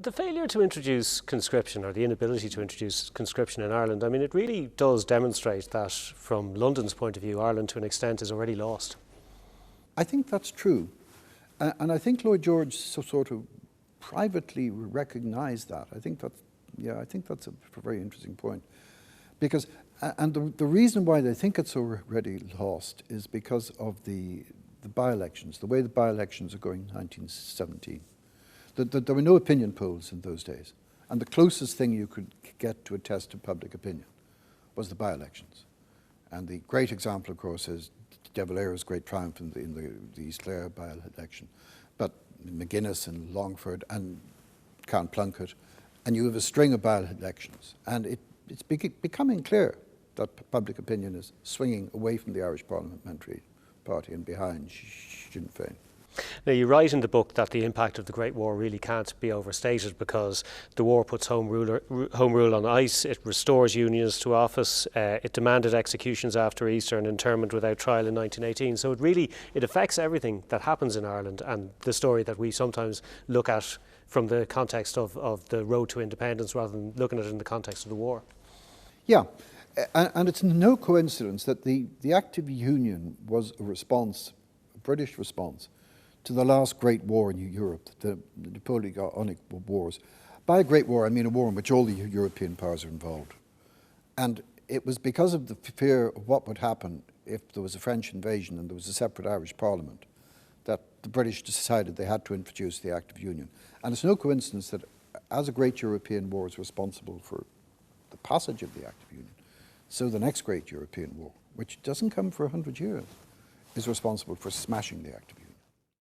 The failure to introduce conscription, or the inability to introduce conscription in Ireland, I mean, it really does demonstrate that from London's point of view, Ireland to an extent is already lost. I think that's true. And I think Lloyd George sort of privately recognised that. I think that's a very interesting point. Because, and the reason why they think it's already lost is because of the by-elections, the way the by-elections are going in 1917. There were no opinion polls in those days. And the closest thing you could get to a test of public opinion was the by-elections. And the great example, of course, is De Valera's great triumph in the East Clare by-election. But McGuinness and Longford and Count Plunkett, and you have a string of by-elections. And it's becoming clear that public opinion is swinging away from the Irish Parliamentary Party and behind Sinn Féin. Now, you write in the book that the impact of the Great War really can't be overstated because the war puts home rule on ice, it restores unions to office, it demanded executions after Easter and internment without trial in 1918. So it affects everything that happens in Ireland and the story that we sometimes look at from the context of the road to independence rather than looking at it in the context of the war. Yeah, and it's no coincidence that the active union was a response, a British response, to the last great war in Europe, the Napoleonic Wars. By a great war, I mean a war in which all the European powers are involved. And it was because of the fear of what would happen if there was a French invasion and there was a separate Irish Parliament that the British decided they had to introduce the Act of Union. And it's no coincidence that as a great European war is responsible for the passage of the Act of Union, so the next great European war, which doesn't come for 100 years, is responsible for smashing the Act of Union.